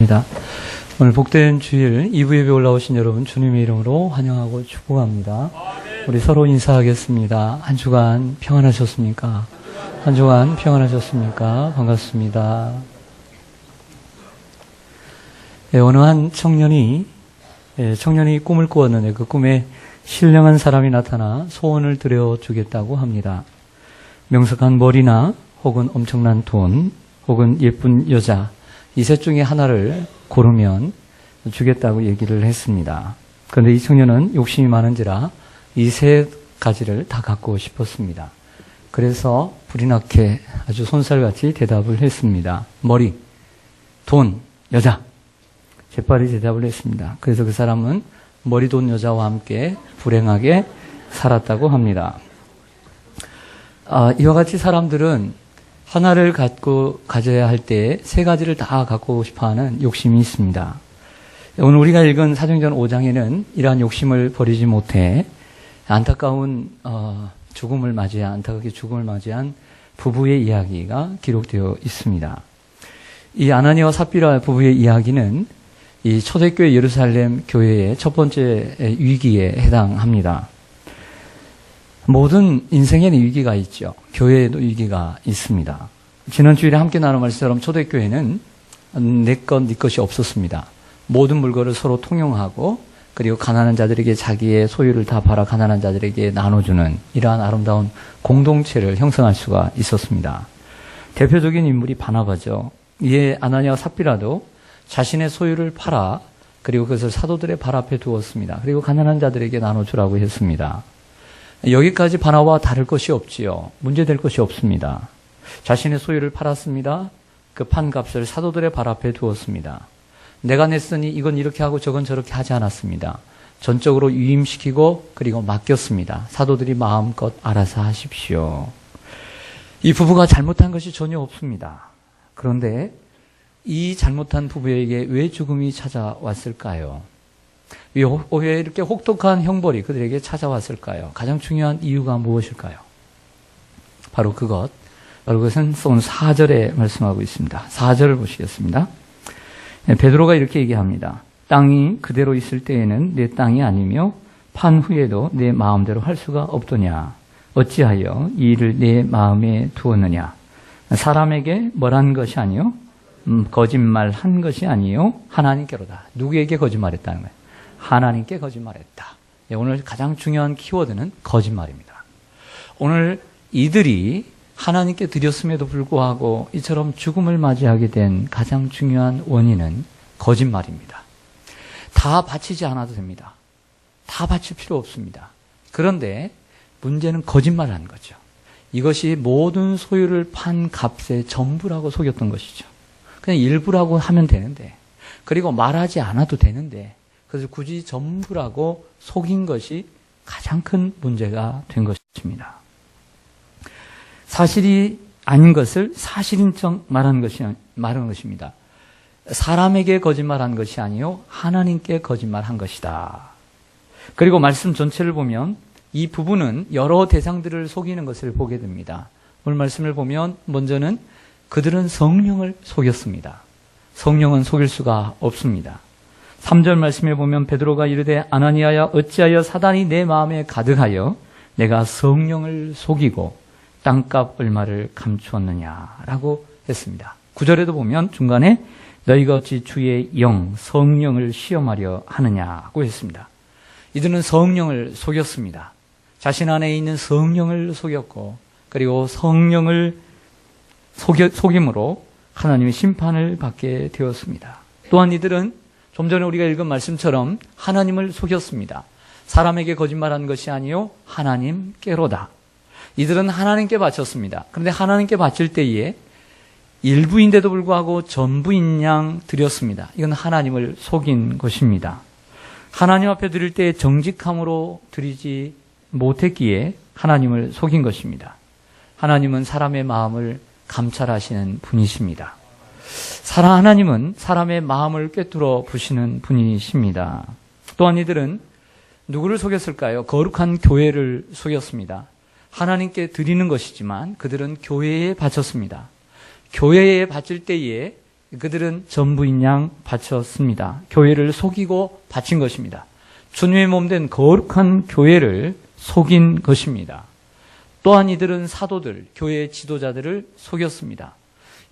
입니다. 오늘 복된 주일 2부 예배 올라오신 여러분 주님의 이름으로 환영하고 축복합니다. 우리 서로 인사하겠습니다. 한 주간 평안하셨습니까? 한 주간 평안하셨습니까? 반갑습니다. 어느 한 청년이 꿈을 꾸었는데 그 꿈에 신령한 사람이 나타나 소원을 들여주겠다고 합니다. 명석한 머리나 혹은 엄청난 돈 혹은 예쁜 여자 이 셋 중에 하나를 고르면 주겠다고 얘기를 했습니다. 그런데 이 청년은 욕심이 많은지라 이 세 가지를 다 갖고 싶었습니다. 그래서 불이 나게 아주 손살같이 대답을 했습니다. 머리, 돈, 여자. 재빨리 대답을 했습니다. 그래서 그 사람은 머리, 돈, 여자와 함께 불행하게 살았다고 합니다. 이와 같이 사람들은 하나를 가져야 할 때 세 가지를 다 갖고 싶어하는 욕심이 있습니다. 오늘 우리가 읽은 사도행전 5장에는 이러한 욕심을 버리지 못해 안타깝게 죽음을 맞이한 부부의 이야기가 기록되어 있습니다. 이 아나니아와 삽비라 부부의 이야기는 이 초대교회 예루살렘 교회의 첫 번째 위기에 해당합니다. 모든 인생에는 위기가 있죠. 교회에도 위기가 있습니다. 지난 주일에 함께 나눈 말씀처럼 초대교회는 내 것, 네 것이 없었습니다. 모든 물건을 서로 통용하고 그리고 가난한 자들에게 자기의 소유를 다 팔아 가난한 자들에게 나눠주는 이러한 아름다운 공동체를 형성할 수가 있었습니다. 대표적인 인물이 바나바죠. 이에 아나니아와 삽비라도 자신의 소유를 팔아 그리고 그것을 사도들의 발 앞에 두었습니다. 그리고 가난한 자들에게 나눠주라고 했습니다. 여기까지 바나바와 다를 것이 없지요. 문제될 것이 없습니다. 자신의 소유를 팔았습니다. 그 판 값을 사도들의 발 앞에 두었습니다. 내가 냈으니 이건 이렇게 하고 저건 저렇게 하지 않았습니다. 전적으로 유임시키고 그리고 맡겼습니다. 사도들이 마음껏 알아서 하십시오. 이 부부가 잘못한 것이 전혀 없습니다. 그런데 이 잘못한 부부에게 왜 죽음이 찾아왔을까요? 왜 이렇게 혹독한 형벌이 그들에게 찾아왔을까요? 가장 중요한 이유가 무엇일까요? 바로 그것은 오늘 4절에 말씀하고 있습니다. 4절을 보시겠습니다. 베드로가 이렇게 얘기합니다. 땅이 그대로 있을 때에는 내 땅이 아니며 판 후에도 내 마음대로 할 수가 없더냐. 어찌하여 이 일을 내 마음에 두었느냐. 사람에게 뭘한 것이 아니요 거짓말한 것이 아니요 하나님께로다. 누구에게 거짓말했다는 거예요? 하나님께 거짓말했다. 오늘 가장 중요한 키워드는 거짓말입니다. 오늘 이들이 하나님께 드렸음에도 불구하고 이처럼 죽음을 맞이하게 된 가장 중요한 원인은 거짓말입니다. 다 바치지 않아도 됩니다. 다 바칠 필요 없습니다. 그런데 문제는 거짓말을 한 거죠. 이것이 모든 소유를 판 값의 전부라고 속였던 것이죠. 그냥 일부라고 하면 되는데, 그리고 말하지 않아도 되는데, 그래서 굳이 전부라고 속인 것이 가장 큰 문제가 된 것입니다. 사실이 아닌 것을 사실인 척 말한 것입니다. 사람에게 거짓말한 것이 아니요 하나님께 거짓말한 것이다. 그리고 말씀 전체를 보면 이 부부는 여러 대상들을 속이는 것을 보게 됩니다. 오늘 말씀을 보면 먼저는 그들은 성령을 속였습니다. 성령은 속일 수가 없습니다. 3절 말씀에 보면 베드로가 이르되 아나니아야 어찌하여 사단이 내 마음에 가득하여 내가 성령을 속이고 땅값 얼마를 감추었느냐라고 했습니다. 9절에도 보면 중간에 너희가 어찌 주의 영 성령을 시험하려 하느냐고 했습니다. 이들은 성령을 속였습니다. 자신 안에 있는 성령을 속였고 그리고 성령을 속임으로 하나님의 심판을 받게 되었습니다. 또한 이들은 좀 전에 우리가 읽은 말씀처럼 하나님을 속였습니다. 사람에게 거짓말한 것이 아니요 하나님께로다. 이들은 하나님께 바쳤습니다. 그런데 하나님께 바칠 때에 일부인데도 불구하고 전부인 양 드렸습니다. 이건 하나님을 속인 것입니다. 하나님 앞에 드릴 때 정직함으로 드리지 못했기에 하나님을 속인 것입니다. 하나님은 사람의 마음을 감찰하시는 분이십니다. 하나님은 사람의 마음을 꿰뚫어 보시는 분이십니다. 또한 이들은 누구를 속였을까요? 거룩한 교회를 속였습니다. 하나님께 드리는 것이지만 그들은 교회에 바쳤습니다. 교회에 바칠 때에 그들은 전부인 양 바쳤습니다. 교회를 속이고 바친 것입니다. 주님의 몸된 거룩한 교회를 속인 것입니다. 또한 이들은 사도들, 교회의 지도자들을 속였습니다.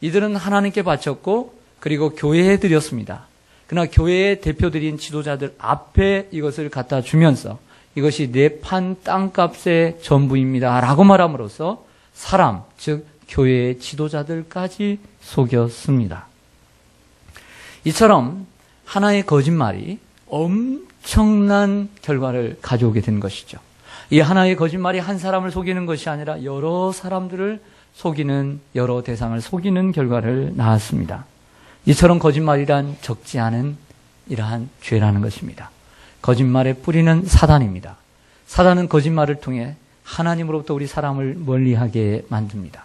이들은 하나님께 바쳤고 그리고 교회에 드렸습니다. 그러나 교회의 대표들인 지도자들 앞에 이것을 갖다 주면서 이것이 내 판 땅값의 전부입니다 라고 말함으로써 사람, 즉 교회의 지도자들까지 속였습니다. 이처럼 하나의 거짓말이 엄청난 결과를 가져오게 된 것이죠. 이 하나의 거짓말이 한 사람을 속이는 것이 아니라 여러 사람들을 속이는, 여러 대상을 속이는 결과를 낳았습니다. 이처럼 거짓말이란 적지 않은 이러한 죄라는 것입니다. 거짓말의 뿌리는 사단입니다. 사단은 거짓말을 통해 하나님으로부터 우리 사람을 멀리하게 만듭니다.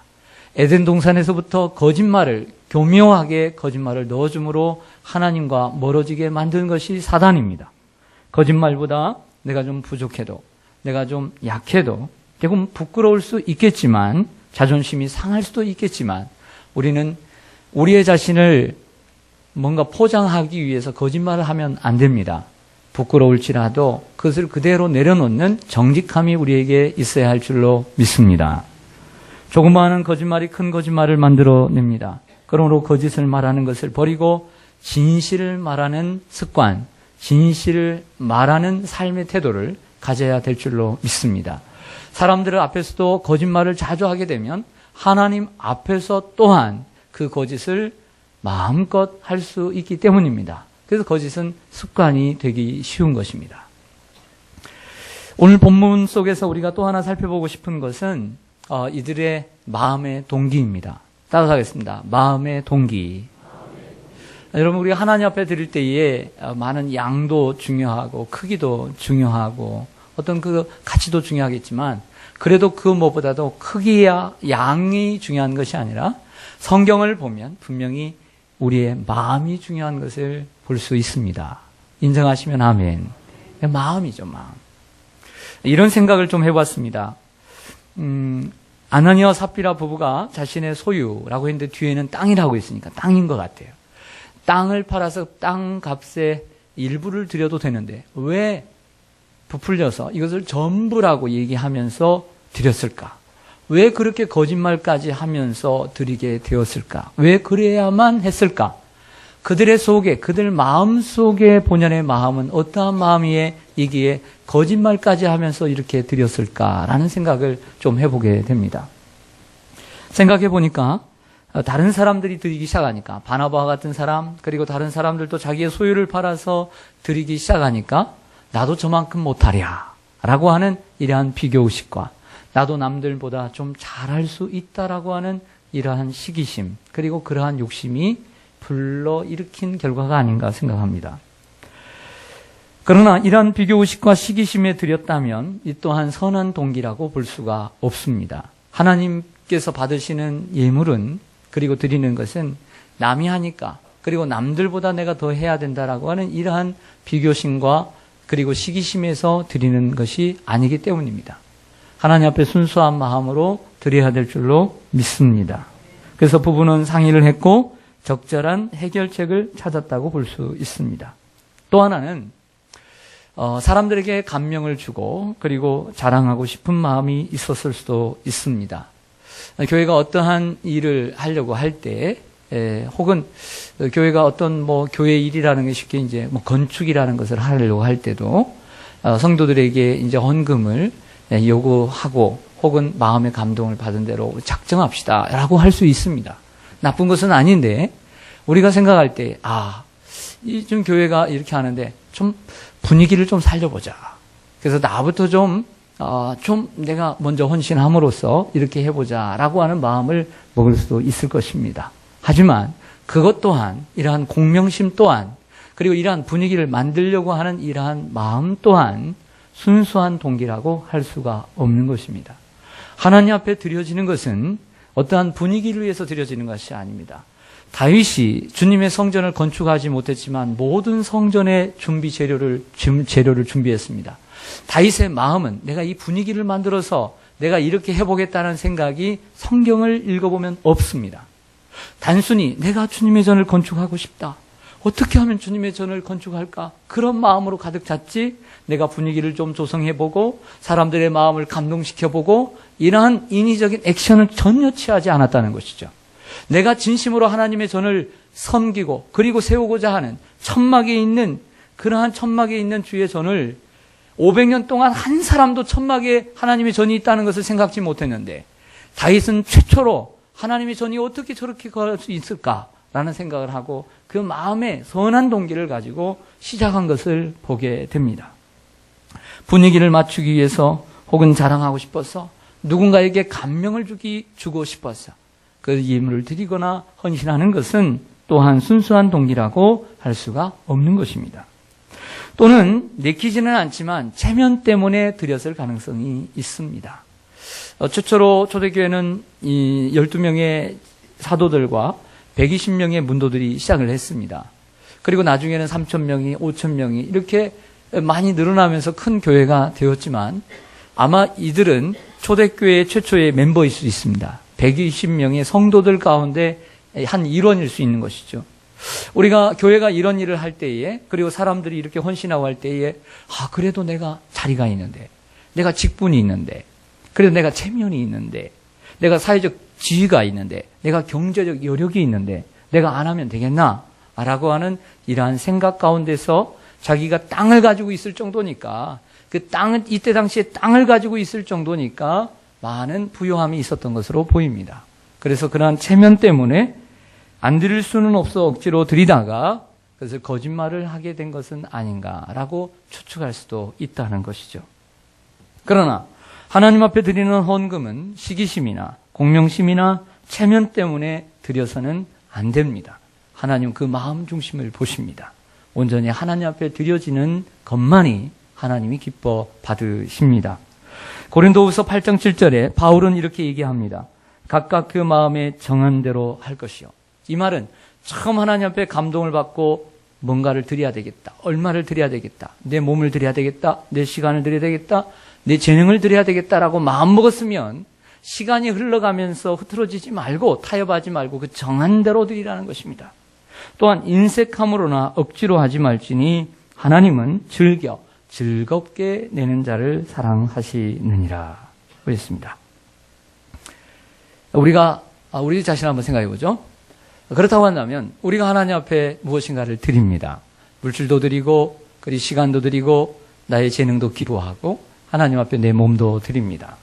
에덴 동산에서부터 거짓말을, 교묘하게 거짓말을 넣어줌으로 하나님과 멀어지게 만드는 것이 사단입니다. 거짓말보다 내가 좀 부족해도, 내가 좀 약해도, 조금 부끄러울 수 있겠지만, 자존심이 상할 수도 있겠지만, 우리는 우리의 자신을 뭔가 포장하기 위해서 거짓말을 하면 안 됩니다. 부끄러울지라도 그것을 그대로 내려놓는 정직함이 우리에게 있어야 할 줄로 믿습니다. 조그마한 거짓말이 큰 거짓말을 만들어냅니다. 그러므로 거짓을 말하는 것을 버리고 진실을 말하는 습관, 진실을 말하는 삶의 태도를 가져야 될 줄로 믿습니다. 사람들 앞에서도 거짓말을 자주 하게 되면 하나님 앞에서 또한 그 거짓을 마음껏 할 수 있기 때문입니다. 그래서 거짓은 습관이 되기 쉬운 것입니다. 오늘 본문 속에서 우리가 또 하나 살펴보고 싶은 것은 이들의 마음의 동기입니다. 따라가겠습니다. 마음의 동기. 여러분, 우리가 하나님 앞에 드릴 때에 많은 양도 중요하고 크기도 중요하고 어떤 그 가치도 중요하겠지만 그래도 그 무엇보다도 크기야 양이 중요한 것이 아니라 성경을 보면 분명히 우리의 마음이 중요한 것을 볼 수 있습니다. 인정하시면 아멘. 마음이죠, 마음. 이런 생각을 좀 해봤습니다. 아나니아와 삽비라 부부가 자신의 소유라고 했는데 뒤에는 땅이라고 있으니까 땅인 것 같아요. 땅을 팔아서 땅 값의 일부를 드려도 되는데 왜 부풀려서 이것을 전부라고 얘기하면서 드렸을까? 왜 그렇게 거짓말까지 하면서 드리게 되었을까? 왜 그래야만 했을까? 그들의 속에, 그들 마음 속에 본연의 마음은 어떠한 마음이에 이기에 거짓말까지 하면서 이렇게 드렸을까라는 생각을 좀 해보게 됩니다. 생각해 보니까 다른 사람들이 드리기 시작하니까 바나바와 같은 사람, 그리고 다른 사람들도 자기의 소유를 팔아서 드리기 시작하니까 나도 저만큼 못하랴 라고 하는 이러한 비교의식과 나도 남들보다 좀 잘할 수 있다라고 하는 이러한 시기심, 그리고 그러한 욕심이 불러일으킨 결과가 아닌가 생각합니다. 그러나 이러한 비교의식과 시기심에 들였다면 이 또한 선한 동기라고 볼 수가 없습니다. 하나님께서 받으시는 예물은, 그리고 드리는 것은 남이 하니까, 그리고 남들보다 내가 더 해야 된다라고 하는 이러한 비교심과 그리고 시기심에서 드리는 것이 아니기 때문입니다. 하나님 앞에 순수한 마음으로 드려야 될 줄로 믿습니다. 그래서 부부는 상의를 했고 적절한 해결책을 찾았다고 볼 수 있습니다. 또 하나는 사람들에게 감명을 주고 그리고 자랑하고 싶은 마음이 있었을 수도 있습니다. 교회가 어떠한 일을 하려고 할 때, 혹은 교회가 어떤 교회 일이라는 게 쉽게 이제 건축이라는 것을 하려고 할 때도 성도들에게 이제 헌금을 요구하고 혹은 마음의 감동을 받은 대로 작정합시다라고 할 수 있습니다. 나쁜 것은 아닌데 우리가 생각할 때 좀 교회가 이렇게 하는데 좀 분위기를 좀 살려보자. 그래서 나부터 좀 내가 먼저 헌신함으로써 이렇게 해보자라고 하는 마음을 먹을 수도 있을 것입니다. 하지만 그것 또한, 이러한 공명심 또한, 그리고 이러한 분위기를 만들려고 하는 이러한 마음 또한 순수한 동기라고 할 수가 없는 것입니다. 하나님 앞에 드려지는 것은 어떠한 분위기를 위해서 드려지는 것이 아닙니다. 다윗이 주님의 성전을 건축하지 못했지만 모든 성전의 재료를 준비했습니다. 다윗의 마음은 내가 이 분위기를 만들어서 내가 이렇게 해보겠다는 생각이 성경을 읽어보면 없습니다. 단순히 내가 주님의 전을 건축하고 싶다. 어떻게 하면 주님의 전을 건축할까? 그런 마음으로 가득 찼지, 내가 분위기를 좀 조성해보고 사람들의 마음을 감동시켜보고 이러한 인위적인 액션을 전혀 취하지 않았다는 것이죠. 내가 진심으로 하나님의 전을 섬기고 그리고 세우고자 하는 천막에 있는, 그러한 천막에 있는 주의 전을 500년 동안 한 사람도 천막에 하나님의 전이 있다는 것을 생각지 못했는데, 다윗은 최초로 하나님의 전이 어떻게 저렇게 갈 수 있을까라는 생각을 하고 그 마음에 선한 동기를 가지고 시작한 것을 보게 됩니다. 분위기를 맞추기 위해서, 혹은 자랑하고 싶어서, 누군가에게 감명을 주고 싶어서 그 예물을 드리거나 헌신하는 것은 또한 순수한 동기라고 할 수가 없는 것입니다. 또는 내키지는 않지만 체면 때문에 드렸을 가능성이 있습니다. 최초로 초대교회는 이 12명의 사도들과 120명의 문도들이 시작을 했습니다. 그리고 나중에는 3,000명이, 5,000명이 이렇게 많이 늘어나면서 큰 교회가 되었지만, 아마 이들은 초대교회 최초의 멤버일 수 있습니다. 120명의 성도들 가운데 한 일원일 수 있는 것이죠. 우리가 교회가 이런 일을 할 때에, 그리고 사람들이 이렇게 헌신하고 할 때에, 그래도 내가 자리가 있는데, 내가 직분이 있는데, 그래도 내가 체면이 있는데, 내가 사회적 지위가 있는데, 내가 경제적 여력이 있는데 내가 안 하면 되겠나? 라고 하는 이러한 생각 가운데서 자기가 땅을 가지고 있을 정도니까, 그 땅은, 이때 당시에 땅을 가지고 있을 정도니까 많은 부요함이 있었던 것으로 보입니다. 그래서 그러한 체면 때문에 안 드릴 수는 없어 억지로 드리다가 그래서 거짓말을 하게 된 것은 아닌가라고 추측할 수도 있다는 것이죠. 그러나 하나님 앞에 드리는 헌금은 시기심이나 공명심이나 체면 때문에 드려서는 안 됩니다. 하나님 그 마음 중심을 보십니다. 온전히 하나님 앞에 드려지는 것만이 하나님이 기뻐 받으십니다. 고린도후서 8장 7절에 바울은 이렇게 얘기합니다. 각각 그 마음에 정한 대로 할 것이요. 이 말은 처음 하나님 앞에 감동을 받고 뭔가를 드려야 되겠다, 얼마를 드려야 되겠다, 내 몸을 드려야 되겠다, 내 시간을 드려야 되겠다, 내 재능을 드려야 되겠다라고 마음먹었으면 시간이 흘러가면서 흐트러지지 말고 타협하지 말고 그 정한 대로 드리라는 것입니다. 또한 인색함으로나 억지로 하지 말지니 하나님은 즐겁게 내는 자를 사랑하시느니라 그랬습니다. 우리 자신 한번 생각해 보죠. 그렇다고 한다면 우리가 하나님 앞에 무엇인가를 드립니다. 물질도 드리고, 그리고 시간도 드리고, 나의 재능도 기부하고, 하나님 앞에 내 몸도 드립니다.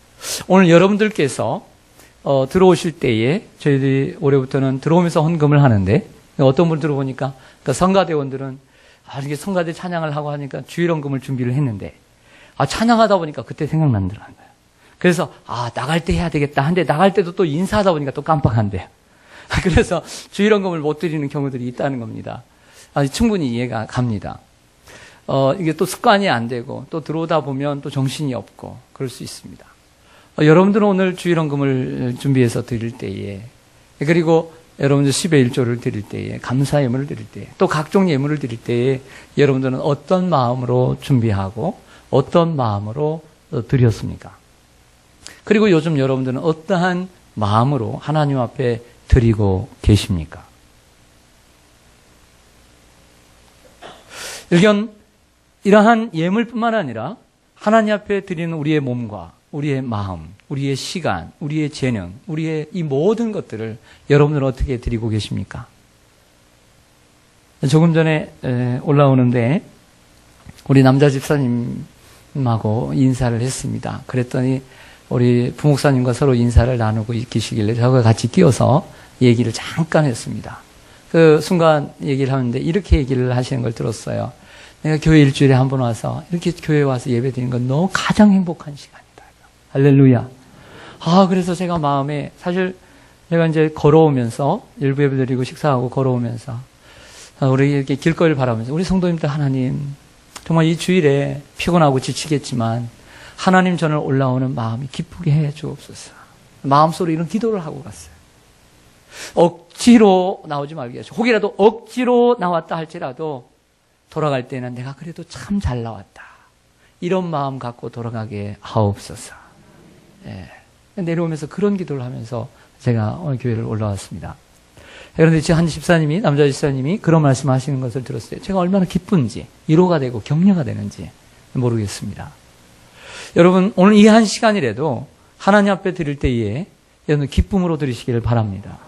오늘 여러분들께서 들어오실 때에 저희들이 올해부터는 들어오면서 헌금을 하는데, 어떤 분 들어보니까 성가대원들은 이렇게 성가대 찬양을 하고 하니까 주일헌금을 준비를 했는데, 찬양하다 보니까 그때 생각난다는 거예요. 그래서 나갈 때 해야 되겠다 한데 나갈 때도 또 인사하다 보니까 또 깜빡한대요. 그래서 주일헌금을 못 드리는 경우들이 있다는 겁니다. 충분히 이해가 갑니다. 이게 또 습관이 안 되고 또 들어오다 보면 또 정신이 없고 그럴 수 있습니다. 여러분들은 오늘 주일헌금을 준비해서 드릴 때에, 그리고 여러분들 10의 1조를 드릴 때에, 감사 예물을 드릴 때에, 또 각종 예물을 드릴 때에 여러분들은 어떤 마음으로 준비하고 어떤 마음으로 드렸습니까? 그리고 요즘 여러분들은 어떠한 마음으로 하나님 앞에 드리고 계십니까? 일견 이러한 예물뿐만 아니라 하나님 앞에 드리는 우리의 몸과 우리의 마음, 우리의 시간, 우리의 재능, 우리의 이 모든 것들을 여러분들은 어떻게 드리고 계십니까? 조금 전에 올라오는데 우리 남자 집사님하고 인사를 했습니다. 그랬더니 우리 부목사님과 서로 인사를 나누고 계시길래 저와 같이 끼어서 얘기를 잠깐 했습니다. 그 순간 얘기를 하는데 이렇게 얘기를 하시는 걸 들었어요. 내가 교회 일주일에 한 번 와서 이렇게 교회에 와서 예배 드리는 건 너무 가장 행복한 시간이다. 할렐루야. 그래서 제가 마음에, 사실 제가 이제 걸어오면서 일부 예배 드리고 식사하고 걸어오면서 우리 이렇게 길거리를 바라보면서 우리 성도님들, 하나님 정말 이 주일에 피곤하고 지치겠지만 하나님 전을 올라오는 마음이 기쁘게 해 주옵소서. 마음속으로 이런 기도를 하고 갔어요. 억지로 나오지 말게 하시고, 혹이라도 억지로 나왔다 할지라도 돌아갈 때는 내가 그래도 참 잘 나왔다, 이런 마음 갖고 돌아가게 하옵소서. 내려오면서 그런 기도를 하면서 제가 오늘 교회를 올라왔습니다. 그런데 지금 한 집사님이, 남자 집사님이 그런 말씀 하시는 것을 들었어요. 제가 얼마나 기쁜지, 위로가 되고 격려가 되는지 모르겠습니다. 여러분, 오늘 이 한 시간이라도 하나님 앞에 드릴 때에 여러분 기쁨으로 드리시기를 바랍니다.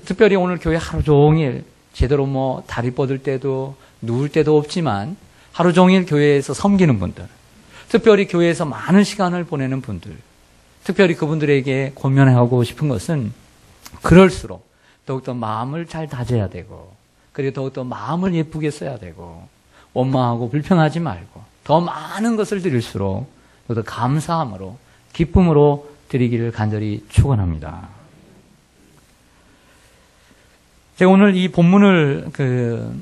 특별히 오늘 교회 하루 종일 제대로 다리 뻗을 때도 누울 때도 없지만 하루 종일 교회에서 섬기는 분들, 특별히 교회에서 많은 시간을 보내는 분들, 특별히 그분들에게 권면하고 싶은 것은 그럴수록 더욱더 마음을 잘 다져야 되고, 그리고 더욱더 마음을 예쁘게 써야 되고, 원망하고 불평하지 말고 더 많은 것을 드릴수록 더욱더 감사함으로 기쁨으로 드리기를 간절히 축원합니다. 제가 오늘 이 본문을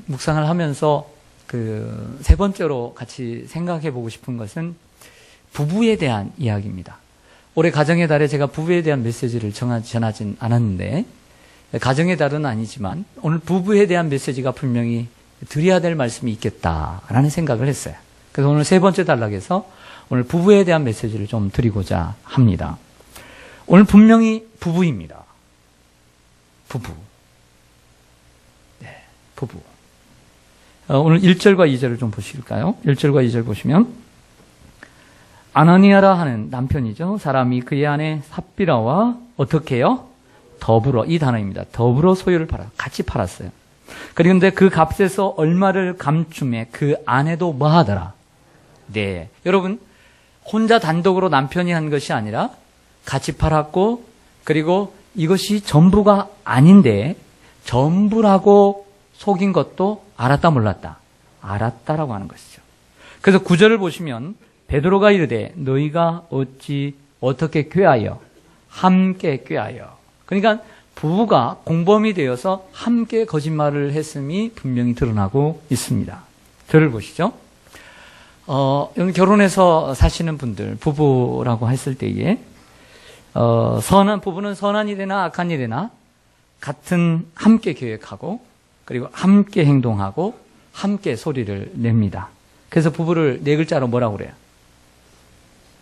묵상을 하면서 세 번째로 같이 생각해 보고 싶은 것은 부부에 대한 이야기입니다. 올해 가정의 달에 제가 부부에 대한 메시지를 전하진 않았는데, 가정의 달은 아니지만 오늘 부부에 대한 메시지가 분명히 드려야 될 말씀이 있겠다라는 생각을 했어요. 그래서 오늘 세 번째 단락에서 오늘 부부에 대한 메시지를 좀 드리고자 합니다. 오늘 분명히 부부입니다. 부부. 네, 부부. 오늘 1절과 2절을 좀 보실까요? 1절과 2절 보시면, 아나니아라 하는 남편이죠. 사람이 그의 아내 삽비라와 어떻게 해요? 더불어, 이 단어입니다. 더불어 소유를 같이 팔았어요. 그런데 그 값에서 얼마를 감춤해 그 아내도 뭐 하더라? 네. 여러분, 혼자 단독으로 남편이 한 것이 아니라 같이 팔았고, 그리고 이것이 전부가 아닌데 전부라고 속인 것도 알았다 몰랐다? 알았다라고 하는 것이죠. 그래서 9절을 보시면 베드로가 이르되 너희가 어떻게 꾀하여? 함께 꾀하여. 그러니까 부부가 공범이 되어서 함께 거짓말을 했음이 분명히 드러나고 있습니다. 저를 보시죠. 여러분 결혼해서 사시는 분들, 부부라고 했을 때에 부부는 선한 일이나 악한 일이나 같은 함께 계획하고, 그리고 함께 행동하고 함께 소리를 냅니다. 그래서 부부를 네 글자로 뭐라고 그래요?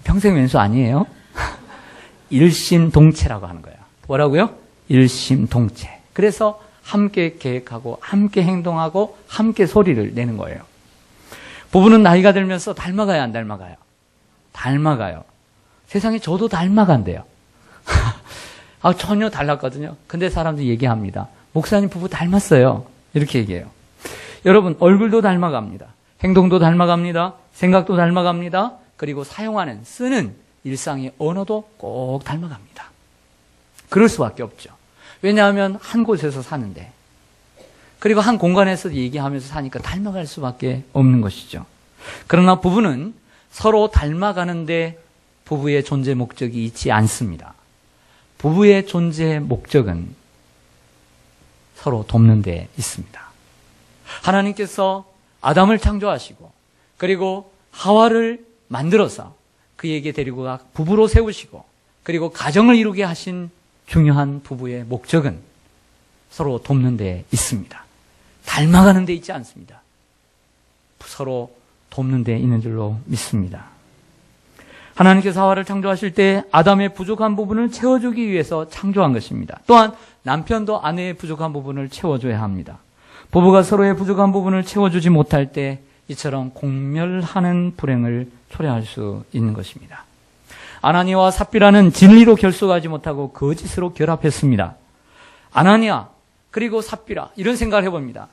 평생 왼수 아니에요? 일심동체라고 하는 거예요. 뭐라고요? 일심동체. 그래서 함께 계획하고 함께 행동하고 함께 소리를 내는 거예요. 부부는 나이가 들면서 닮아가요, 안 닮아가요? 닮아가요. 세상에 저도 닮아간대요. 전혀 달랐거든요. 근데 사람들이 얘기합니다. 목사님 부부 닮았어요. 이렇게 얘기해요. 여러분, 얼굴도 닮아갑니다. 행동도 닮아갑니다. 생각도 닮아갑니다. 그리고 쓰는 일상의 언어도 꼭 닮아갑니다. 그럴 수밖에 없죠. 왜냐하면 한 곳에서 사는데, 그리고 한 공간에서 얘기하면서 사니까 닮아갈 수밖에 없는 것이죠. 그러나 부부는 서로 닮아가는데 부부의 존재 목적이 있지 않습니다. 부부의 존재 목적은 서로 돕는 데 있습니다. 하나님께서 아담을 창조하시고, 그리고 하와를 만들어서 그에게 데리고 가 부부로 세우시고, 그리고 가정을 이루게 하신 중요한 부부의 목적은 서로 돕는 데 있습니다. 닮아가는 데 있지 않습니다. 서로 돕는 데 있는 줄로 믿습니다. 하나님께서 하와를 창조하실 때 아담의 부족한 부분을 채워주기 위해서 창조한 것입니다. 또한 남편도 아내의 부족한 부분을 채워줘야 합니다. 부부가 서로의 부족한 부분을 채워주지 못할 때 이처럼 공멸하는 불행을 초래할 수 있는 것입니다. 아나니아와 삽비라는 진리로 결속하지 못하고 거짓으로 결합했습니다. 아나니아 그리고 삽비라, 이런 생각을 해봅니다.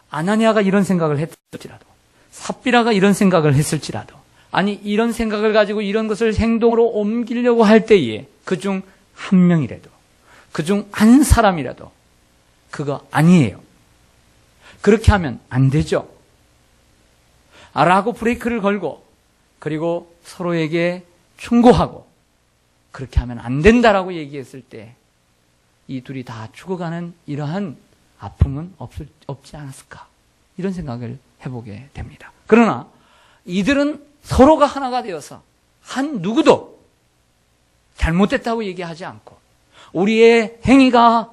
아나니아가 이런 생각을 했을지라도, 삽비라가 이런 생각을 했을지라도, 아니 이런 생각을 가지고 이런 것을 행동으로 옮기려고 할 때에 그중 한 명이라도, 그중 한 사람이라도 그거 아니에요. 그렇게 하면 안 되죠. 라고 브레이크를 걸고, 그리고 서로에게 충고하고, 그렇게 하면 안 된다라고 얘기했을 때 이 둘이 다 죽어가는 이러한 아픔은 없지 않았을까, 이런 생각을 해보게 됩니다. 그러나 이들은 서로가 하나가 되어서 한 누구도 잘못됐다고 얘기하지 않고, 우리의 행위가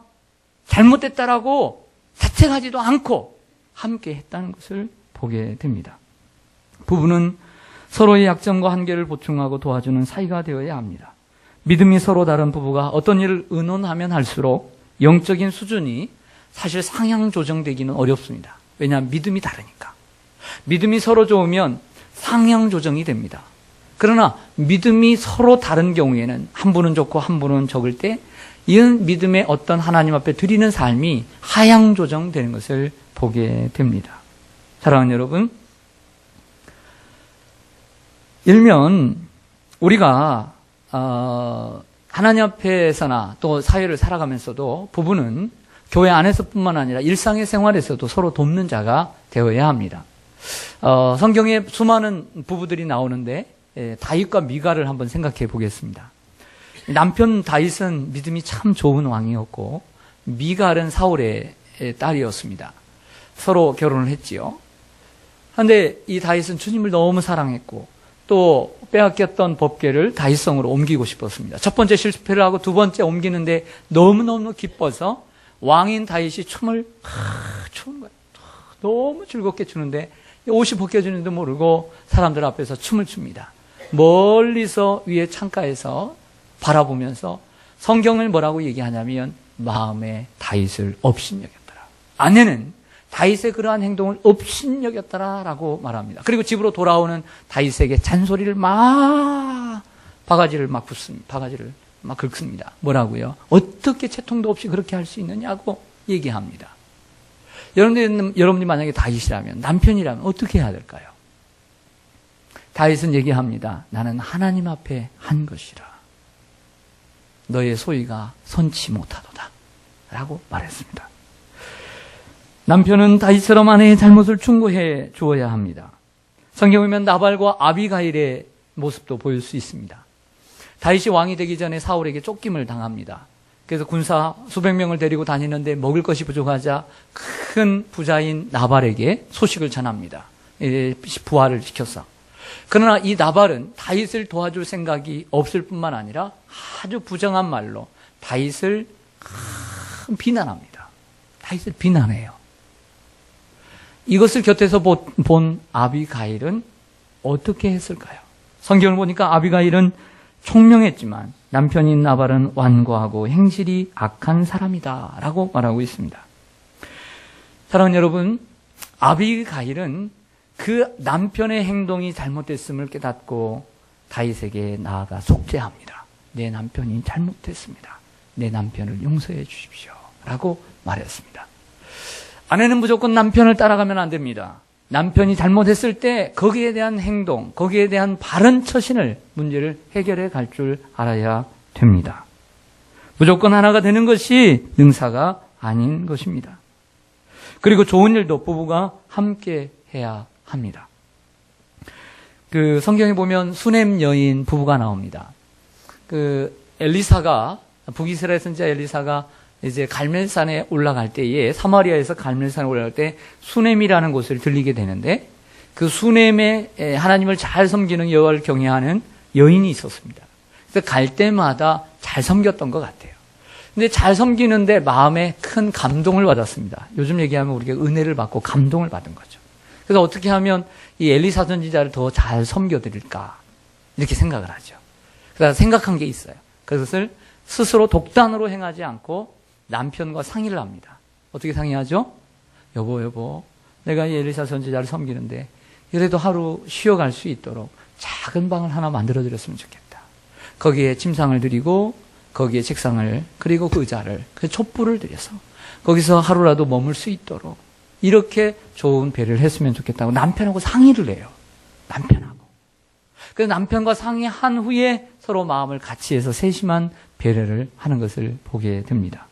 잘못됐다라고 자책하지도 않고 함께 했다는 것을 보게 됩니다. 부부는 서로의 약점과 한계를 보충하고 도와주는 사이가 되어야 합니다. 믿음이 서로 다른 부부가 어떤 일을 의논하면 할수록 영적인 수준이 사실 상향 조정되기는 어렵습니다. 왜냐하면 믿음이 다르니까. 믿음이 서로 좋으면 상향 조정이 됩니다. 그러나 믿음이 서로 다른 경우에는 한 분은 좋고 한 분은 적을 때 이 믿음의 어떤 하나님 앞에 드리는 삶이 하향 조정되는 것을 보게 됩니다. 사랑하는 여러분, 일면 우리가 하나님 앞에서나 또 사회를 살아가면서도 부부는 교회 안에서뿐만 아니라 일상의 생활에서도 서로 돕는 자가 되어야 합니다. 성경에 수많은 부부들이 나오는데 다윗과 미갈을 한번 생각해 보겠습니다. 남편 다윗은 믿음이 참 좋은 왕이었고 미갈은 사울의 딸이었습니다. 서로 결혼을 했지요. 그런데 이 다윗은 주님을 너무 사랑했고 또 빼앗겼던 법궤를 다윗성으로 옮기고 싶었습니다. 첫 번째 실패를 하고 두 번째 옮기는데 너무너무 기뻐서 왕인 다윗이 춤을 추는 거예요. 너무 즐겁게 추는데 옷이 벗겨지는지도 모르고 사람들 앞에서 춤을 춥니다. 멀리서 위에 창가에서 바라보면서 성경을 뭐라고 얘기하냐면 마음에 다윗을 업신여겼더라. 아내는 다윗의 그러한 행동을 업신여겼더라라고 말합니다. 그리고 집으로 돌아오는 다윗에게 잔소리를 바가지를 막 긁습니다. 뭐라고요? 어떻게 채통도 없이 그렇게 할 수 있느냐고 얘기합니다. 여러분들이 만약에 다윗이라면, 남편이라면 어떻게 해야 될까요? 다윗은 얘기합니다. 나는 하나님 앞에 한 것이라. 너의 소위가 선치 못하도다. 라고 말했습니다. 남편은 다윗처럼 아내의 잘못을 충고해 주어야 합니다. 성경에 보면 나발과 아비가일의 모습도 보일 수 있습니다. 다윗이 왕이 되기 전에 사울에게 쫓김을 당합니다. 그래서 군사 수백 명을 데리고 다니는데 먹을 것이 부족하자 큰 부자인 나발에게 소식을 전합니다. 부하를 시켰어. 그러나 이 나발은 다윗을 도와줄 생각이 없을 뿐만 아니라 아주 부정한 말로 다윗을 비난합니다. 다윗을 비난해요. 이것을 곁에서 본 아비가일은 어떻게 했을까요? 성경을 보니까 아비가일은 총명했지만 남편인 나발은 완고하고 행실이 악한 사람이다 라고 말하고 있습니다. 사랑하는 여러분, 아비가일은 그 남편의 행동이 잘못됐음을 깨닫고 다윗에게 나아가 속죄합니다. 내 남편이 잘못했습니다. 내 남편을 용서해 주십시오 라고 말했습니다. 아내는 무조건 남편을 따라가면 안 됩니다. 남편이 잘못했을 때 거기에 대한 행동, 거기에 대한 바른 처신을 문제를 해결해 갈 줄 알아야 됩니다. 무조건 하나가 되는 것이 능사가 아닌 것입니다. 그리고 좋은 일도 부부가 함께 해야 합니다. 그 성경에 보면 수넴 여인 부부가 나옵니다. 그 엘리사가 북이스라엘 선지자 엘리사가 이제 갈멜산에 올라갈 때에 사마리아에서 갈멜산에 올라갈 때 수넴이라는 곳을 들리게 되는데 그 수넴에 하나님을 잘 섬기는 여호와를 경외하는 여인이 있었습니다. 그래서 갈 때마다 잘 섬겼던 것 같아요. 근데 잘 섬기는데 마음에 큰 감동을 받았습니다. 요즘 얘기하면 우리가 은혜를 받고 감동을 받은 거죠. 그래서 어떻게 하면 이 엘리사 선지자를 더 잘 섬겨드릴까 이렇게 생각을 하죠. 그래서 생각한 게 있어요. 그것을 스스로 독단으로 행하지 않고 남편과 상의를 합니다. 어떻게 상의하죠? 여보, 내가 이 엘리사 선지자를 섬기는데 그래도 하루 쉬어갈 수 있도록 작은 방을 하나 만들어드렸으면 좋겠다. 거기에 침상을 드리고 거기에 책상을 그리고 그 의자를 그 촛불을 들여서 거기서 하루라도 머물 수 있도록 이렇게 좋은 배려를 했으면 좋겠다고 남편하고 상의를 해요. 남편하고. 그래서 남편과 상의한 후에 서로 마음을 같이 해서 세심한 배려를 하는 것을 보게 됩니다.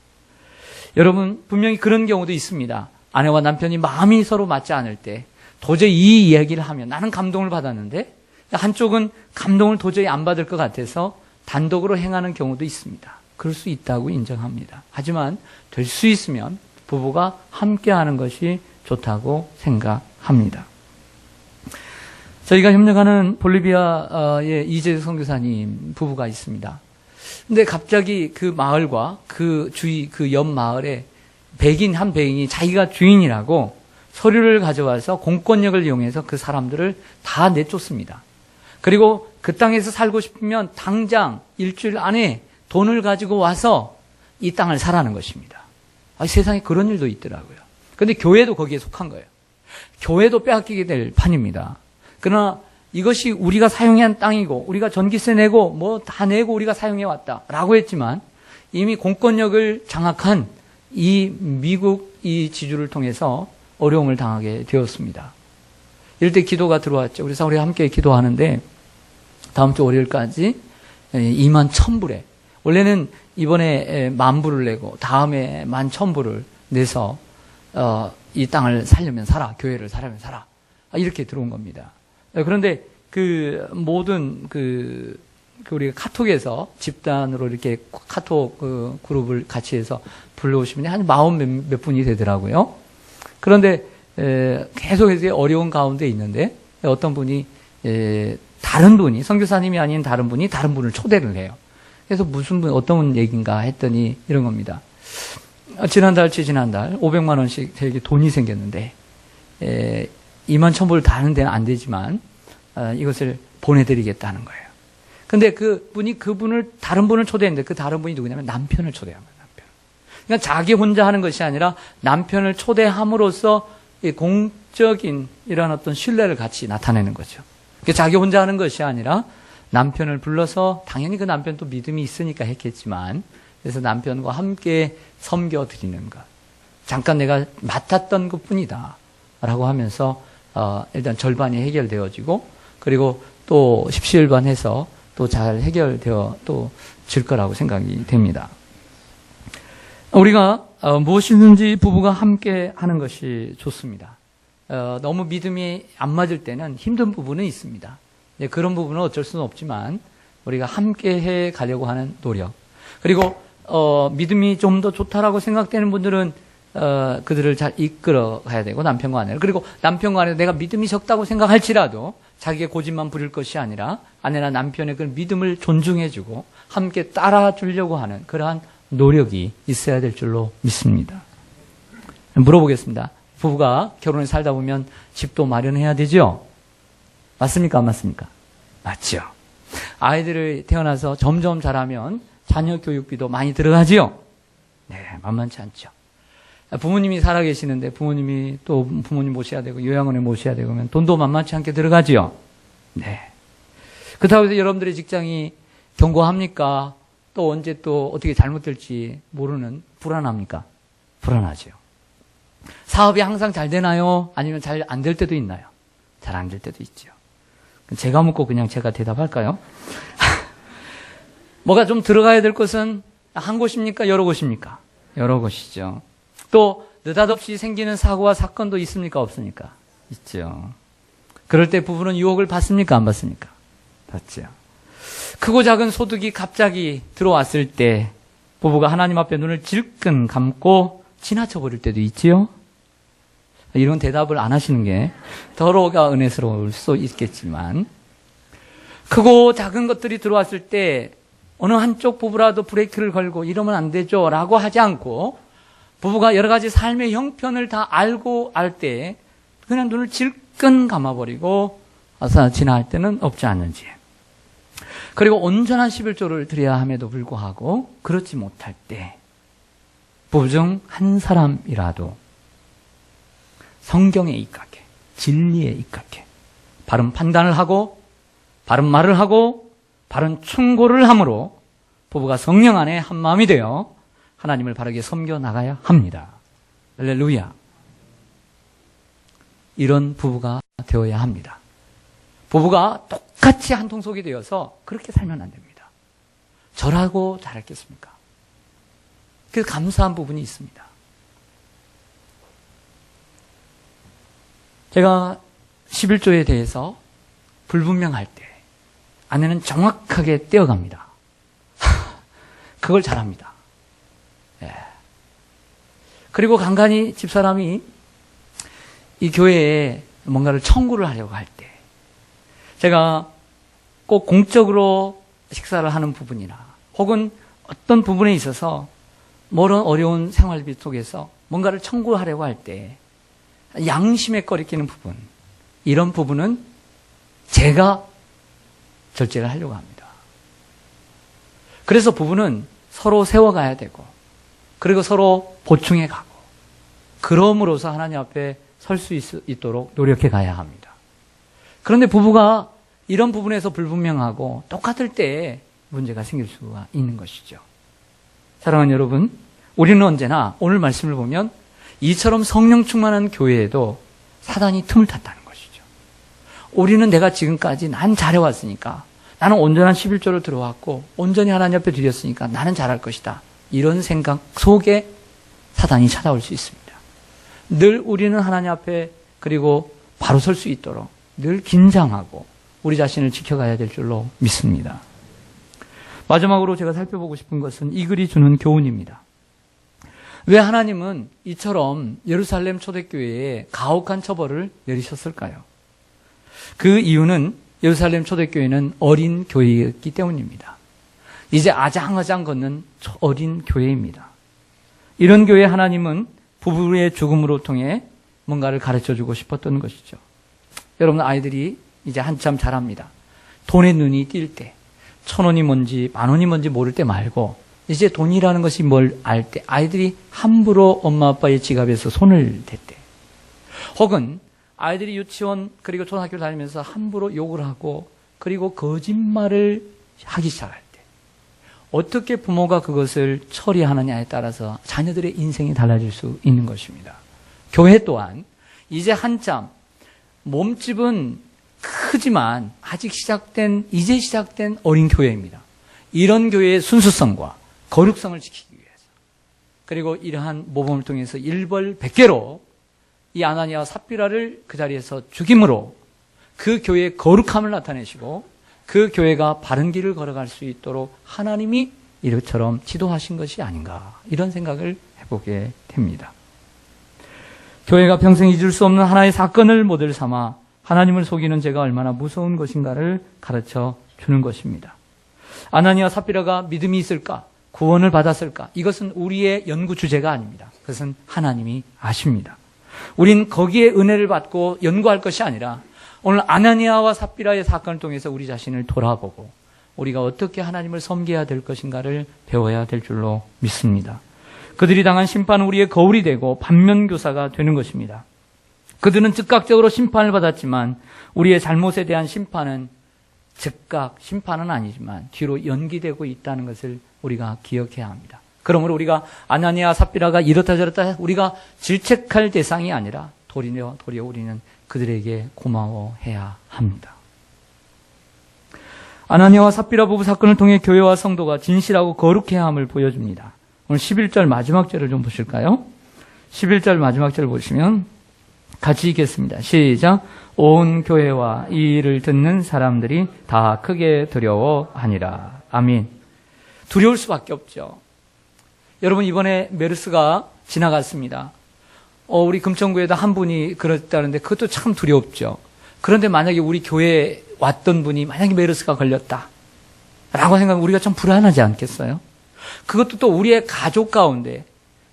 여러분, 분명히 그런 경우도 있습니다. 아내와 남편이 마음이 서로 맞지 않을 때 도저히 이 이야기를 하면 나는 감동을 받았는데 한쪽은 감동을 도저히 안 받을 것 같아서 단독으로 행하는 경우도 있습니다. 그럴 수 있다고 인정합니다. 하지만 될 수 있으면 부부가 함께 하는 것이 좋다고 생각합니다. 저희가 협력하는 볼리비아의 이재석 선교사님 부부가 있습니다. 근데 갑자기 그 마을과 그 주위 그 옆 마을에 한 백인이 자기가 주인이라고 서류를 가져와서 공권력을 이용해서 그 사람들을 다 내쫓습니다. 그리고 그 땅에서 살고 싶으면 당장 일주일 안에 돈을 가지고 와서 이 땅을 사라는 것입니다. 세상에 그런 일도 있더라고요. 그런데 교회도 거기에 속한 거예요. 교회도 빼앗기게 될 판입니다. 그러나 이것이 우리가 사용해야 한 땅이고 우리가 전기세 내고 뭐 다 내고 우리가 사용해 왔다라고 했지만 이미 공권력을 장악한 이 미국 이 지주를 통해서 어려움을 당하게 되었습니다. 이럴 때 기도가 들어왔죠. 그래서 우리가 함께 기도하는데 다음 주 월요일까지 2만 1,000불에 원래는 이번에 10,000불을 내고 다음에 11,000불을 내서 이 땅을 살려면 살아, 교회를 살려면 살아 이렇게 들어온 겁니다. 그런데 그 모든 우리가 카톡에서 집단으로 이렇게 카톡 그룹을 같이 해서 불러오시면 한 40 몇 분이 되더라고요. 그런데 계속해서 어려운 가운데 있는데 어떤 분이 다른 분이 선교사님이 아닌 다른 분이 다른 분을 초대를 해요. 그래서 무슨 분 어떤 얘기인가 했더니 이런 겁니다. 지난달 500만 원씩 되게 돈이 생겼는데 2만 1,000불 다는 데는 안 되지만 이것을 보내드리겠다는 거예요. 근데 그분을 다른 분을 초대했는데 그 다른 분이 누구냐면 남편을 초대한 거예요. 남편. 그러니까 자기 혼자 하는 것이 아니라 남편을 초대함으로써 이 공적인 이런 어떤 신뢰를 같이 나타내는 거죠. 자기 혼자 하는 것이 아니라 남편을 불러서 당연히 그 남편도 믿음이 있으니까 했겠지만 그래서 남편과 함께 섬겨드리는 것. 잠깐 내가 맡았던 것뿐이다 라고 하면서 일단 절반이 해결되어지고 그리고 또 십시일반해서 또 잘 해결되어 또 질 거라고 생각이 됩니다. 우리가 무엇이든지 부부가 함께 하는 것이 좋습니다. 너무 믿음이 안 맞을 때는 힘든 부분은 있습니다. 그런 부분은 어쩔 수는 없지만 우리가 함께 해 가려고 하는 노력. 그리고 믿음이 좀 더 좋다라고 생각되는 분들은 그들을 잘 이끌어 가야 되고 남편과 아내를. 그리고 남편과 아내가 내가 믿음이 적다고 생각할지라도 자기의 고집만 부릴 것이 아니라 아내나 남편의 그 믿음을 존중해주고 함께 따라주려고 하는 그러한 노력이 있어야 될 줄로 믿습니다. 물어보겠습니다. 부부가 결혼해 살다 보면 집도 마련해야 되죠? 맞습니까? 안 맞습니까? 맞죠. 아이들을 태어나서 점점 자라면 자녀 교육비도 많이 들어가지요? 네, 만만치 않죠. 부모님이 살아계시는데 부모님이 또 부모님 모셔야 되고 요양원에 모셔야 되고 하면 돈도 만만치 않게 들어가지요? 네. 그렇다고 해서 여러분들의 직장이 견고합니까? 또 언제 또 어떻게 잘못될지 모르는 불안합니까? 불안하죠. 사업이 항상 잘 되나요? 아니면 잘 안 될 때도 있나요? 잘 안 될 때도 있죠. 제가 묻고 그냥 제가 대답할까요? 뭐가 좀 들어가야 될 곳은 한 곳입니까? 여러 곳입니까? 여러 곳이죠. 또 느닷없이 생기는 사고와 사건도 있습니까? 없습니까? 있죠. 그럴 때 부부는 유혹을 받습니까? 안 받습니까? 받죠. 크고 작은 소득이 갑자기 들어왔을 때 부부가 하나님 앞에 눈을 질끈 감고 지나쳐 버릴 때도 있지요. 이런 대답을 안 하시는 게 더러가 은혜스러울 수 있겠지만 크고 작은 것들이 들어왔을 때 어느 한쪽 부부라도 브레이크를 걸고 이러면 안 되죠 라고 하지 않고 부부가 여러 가지 삶의 형편을 다 알고 알 때 그냥 눈을 질끈 감아버리고 지나갈 때는 없지 않는지. 그리고 온전한 11조를 드려야 함에도 불구하고 그렇지 못할 때 부부 중 한 사람이라도 성경에 입각해, 진리에 입각해 바른 판단을 하고 바른 말을 하고 바른 충고를 함으로 부부가 성령 안에 한 마음이 되어 하나님을 바르게 섬겨 나가야 합니다. 할렐루야. 이런 부부가 되어야 합니다. 부부가 똑같이 한 통속이 되어서 그렇게 살면 안 됩니다. 저라고 잘했겠습니까? 그래서 감사한 부분이 있습니다. 제가 11조에 대해서 불분명할 때 아내는 정확하게 떼어갑니다. 그걸 잘합니다. 예. 그리고 간간히 집사람이 이 교회에 뭔가를 청구를 하려고 할 때 제가 꼭 공적으로 식사를 하는 부분이나 혹은 어떤 부분에 있어서 모든 어려운 생활비 속에서 뭔가를 청구하려고 할 때 양심에 꺼리끼는 부분, 이런 부분은 제가 절제를 하려고 합니다. 그래서 부부는 서로 세워가야 되고 그리고 서로 보충해 가고, 그럼으로써 하나님 앞에 설 수 있도록 노력해 가야 합니다. 그런데 부부가 이런 부분에서 불분명하고 똑같을 때 문제가 생길 수가 있는 것이죠. 사랑하는 여러분, 우리는 언제나 오늘 말씀을 보면 이처럼 성령 충만한 교회에도 사단이 틈을 탔다는 것이죠. 우리는 내가 지금까지 난 잘해왔으니까, 나는 온전한 11조를 들어왔고 온전히 하나님 앞에 드렸으니까 나는 잘할 것이다, 이런 생각 속에 사단이 찾아올 수 있습니다. 늘 우리는 하나님 앞에 그리고 바로 설 수 있도록 늘 긴장하고 우리 자신을 지켜가야 될 줄로 믿습니다. 마지막으로 제가 살펴보고 싶은 것은 이 글이 주는 교훈입니다. 왜 하나님은 이처럼 예루살렘 초대교회에 가혹한 처벌을 내리셨을까요? 그 이유는 예루살렘 초대교회는 어린 교회였기 때문입니다. 이제 아장아장 걷는 어린 교회입니다. 이런 교회 하나님은 부부의 죽음으로 통해 뭔가를 가르쳐주고 싶었던 것이죠. 여러분, 아이들이 이제 한참 자랍니다. 돈에 눈이 띌 때, 1,000원이 뭔지 10,000원이 뭔지 모를 때 말고 이제 돈이라는 것이 뭘 알 때, 아이들이 함부로 엄마 아빠의 지갑에서 손을 댈 때, 혹은 아이들이 유치원 그리고 초등학교 다니면서 함부로 욕을 하고 그리고 거짓말을 하기 시작할 때, 어떻게 부모가 그것을 처리하느냐에 따라서 자녀들의 인생이 달라질 수 있는 것입니다. 교회 또한 이제 한참 몸집은 크지만 이제 시작된 어린 교회입니다. 이런 교회의 순수성과 거룩성을 지키기 위해서, 그리고 이러한 모범을 통해서 일벌백계로 이 아나니아와 삽비라를 그 자리에서 죽임으로 그 교회의 거룩함을 나타내시고 그 교회가 바른 길을 걸어갈 수 있도록 하나님이 이처럼 지도하신 것이 아닌가, 이런 생각을 해보게 됩니다. 교회가 평생 잊을 수 없는 하나의 사건을 모델 삼아 하나님을 속이는 죄가 얼마나 무서운 것인가를 가르쳐 주는 것입니다. 아나니아와 삽비라가 믿음이 있을까? 구원을 받았을까? 이것은 우리의 연구 주제가 아닙니다. 그것은 하나님이 아십니다. 우린 거기에 은혜를 받고 연구할 것이 아니라 오늘 아나니아와 삽비라의 사건을 통해서 우리 자신을 돌아보고 우리가 어떻게 하나님을 섬겨야 될 것인가를 배워야 될 줄로 믿습니다. 그들이 당한 심판은 우리의 거울이 되고 반면교사가 되는 것입니다. 그들은 즉각적으로 심판을 받았지만 우리의 잘못에 대한 심판은 심판은 아니지만 뒤로 연기되고 있다는 것을 우리가 기억해야 합니다. 그러므로 우리가 아나니아 삽비라가 이렇다 저렇다 우리가 질책할 대상이 아니라 도리어 우리는 그들에게 고마워해야 합니다. 아나니아와 삽비라 부부 사건을 통해 교회와 성도가 진실하고 거룩해야 함을 보여줍니다. 오늘 11절 마지막 절을 좀 보실까요? 11절 마지막 절을 보시면 같이 읽겠습니다. 시작. 온 교회와 이 일을 듣는 사람들이 다 크게 두려워하니라. 아멘. 두려울 수밖에 없죠. 여러분, 이번에 메르스가 지나갔습니다. 우리 금천구에도 한 분이 그랬다는데 그것도 참 두렵죠. 그런데 만약에 우리 교회에 왔던 분이 만약에 메르스가 걸렸다 라고 생각하면 우리가 좀 불안하지 않겠어요? 그것도 또 우리의 가족 가운데,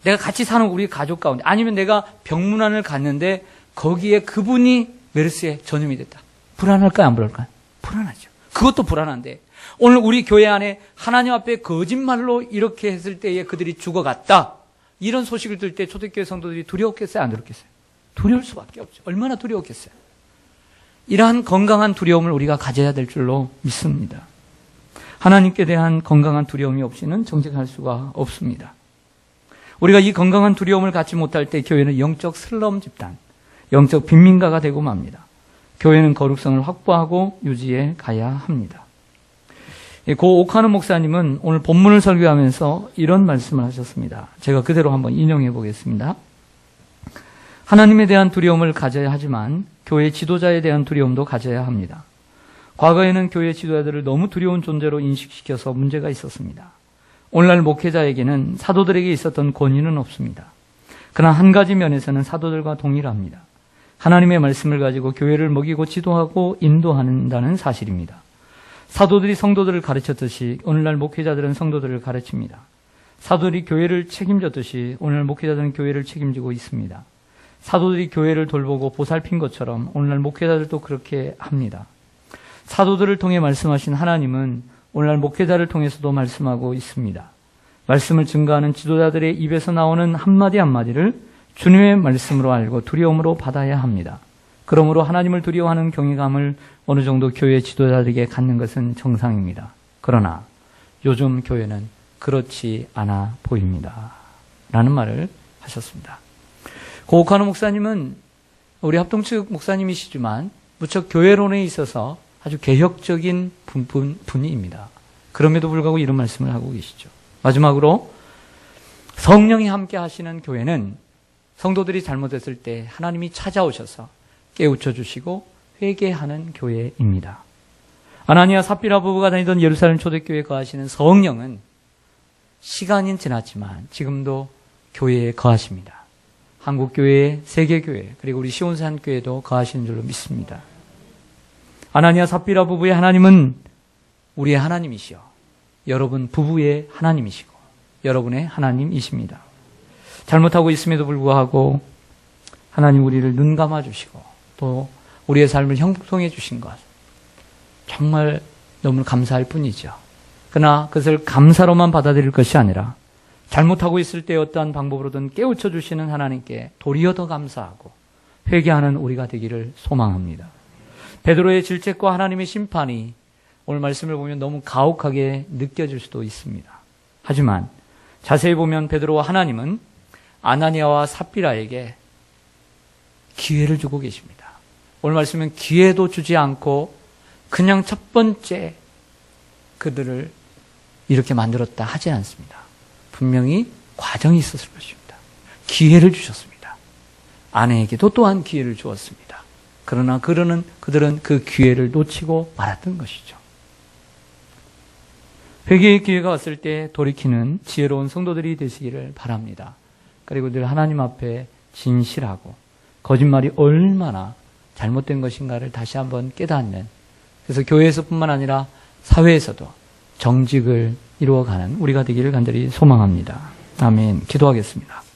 내가 같이 사는 우리 가족 가운데, 아니면 내가 병문안을 갔는데 거기에 그분이 메르스에 전염이 됐다. 불안할까요? 안 불안할까요? 불안하죠. 그것도 불안한데 오늘 우리 교회 안에 하나님 앞에 거짓말로 이렇게 했을 때에 그들이 죽어갔다, 이런 소식을 들을 때 초대교회 성도들이 두려웠겠어요? 안 두렵겠어요? 두려울 수밖에 없죠. 얼마나 두려웠겠어요? 이러한 건강한 두려움을 우리가 가져야 될 줄로 믿습니다. 하나님께 대한 건강한 두려움이 없이는 정직할 수가 없습니다. 우리가 이 건강한 두려움을 갖지 못할 때 교회는 영적 슬럼 집단, 영적 빈민가가 되고 맙니다. 교회는 거룩성을 확보하고 유지해 가야 합니다. 고 오카노 목사님은 오늘 본문을 설교하면서 이런 말씀을 하셨습니다. 제가 그대로 한번 인용해 보겠습니다. 하나님에 대한 두려움을 가져야 하지만 교회 지도자에 대한 두려움도 가져야 합니다. 과거에는 교회 지도자들을 너무 두려운 존재로 인식시켜서 문제가 있었습니다. 오늘날 목회자에게는 사도들에게 있었던 권위는 없습니다. 그러나 한 가지 면에서는 사도들과 동일합니다. 하나님의 말씀을 가지고 교회를 먹이고 지도하고 인도한다는 사실입니다. 사도들이 성도들을 가르쳤듯이 오늘날 목회자들은 성도들을 가르칩니다. 사도들이 교회를 책임졌듯이 오늘날 목회자들은 교회를 책임지고 있습니다. 사도들이 교회를 돌보고 보살핀 것처럼 오늘날 목회자들도 그렇게 합니다. 사도들을 통해 말씀하신 하나님은 오늘날 목회자를 통해서도 말씀하고 있습니다. 말씀을 증거하는 지도자들의 입에서 나오는 한마디 한마디를 주님의 말씀으로 알고 두려움으로 받아야 합니다. 그러므로 하나님을 두려워하는 경외감을 어느 정도 교회 지도자들에게 갖는 것은 정상입니다. 그러나 요즘 교회는 그렇지 않아 보입니다. 라는 말을 하셨습니다. 고옥하노 목사님은 우리 합동측 목사님이시지만 무척 교회론에 있어서 아주 개혁적인 분입니다. 그럼에도 불구하고 이런 말씀을 하고 계시죠. 마지막으로 성령이 함께 하시는 교회는 성도들이 잘못했을 때 하나님이 찾아오셔서 깨우쳐 주시고 회개하는 교회입니다. 아나니아 삽비라 부부가 다니던 예루살렘 초대교회에 거하시는 성령은 시간이 지났지만 지금도 교회에 거하십니다. 한국교회, 세계교회, 그리고 우리 시온산교회도 거하시는 줄로 믿습니다. 아나니아 삽비라 부부의 하나님은 우리의 하나님이시여 여러분 부부의 하나님이시고 여러분의 하나님이십니다. 잘못하고 있음에도 불구하고 하나님 우리를 눈 감아주시고 또 우리의 삶을 형통해 주신 것 정말 너무 감사할 뿐이죠. 그러나 그것을 감사로만 받아들일 것이 아니라 잘못하고 있을 때 어떠한 방법으로든 깨우쳐 주시는 하나님께 도리어 더 감사하고 회개하는 우리가 되기를 소망합니다. 베드로의 질책과 하나님의 심판이 오늘 말씀을 보면 너무 가혹하게 느껴질 수도 있습니다. 하지만 자세히 보면 베드로와 하나님은 아나니아와 삽비라에게 기회를 주고 계십니다. 오늘 말씀은 기회도 주지 않고 그냥 첫 번째 그들을 이렇게 만들었다 하지 않습니다. 분명히 과정이 있었을 것입니다. 기회를 주셨습니다. 아내에게도 또한 기회를 주었습니다. 그러나 그들은 그 기회를 놓치고 말았던 것이죠. 회개의 기회가 왔을 때 돌이키는 지혜로운 성도들이 되시기를 바랍니다. 그리고 늘 하나님 앞에 진실하고 거짓말이 얼마나 잘못된 것인가를 다시 한번 깨닫는, 그래서 교회에서뿐만 아니라 사회에서도 정직을 이루어가는 우리가 되기를 간절히 소망합니다. 아멘. 기도하겠습니다.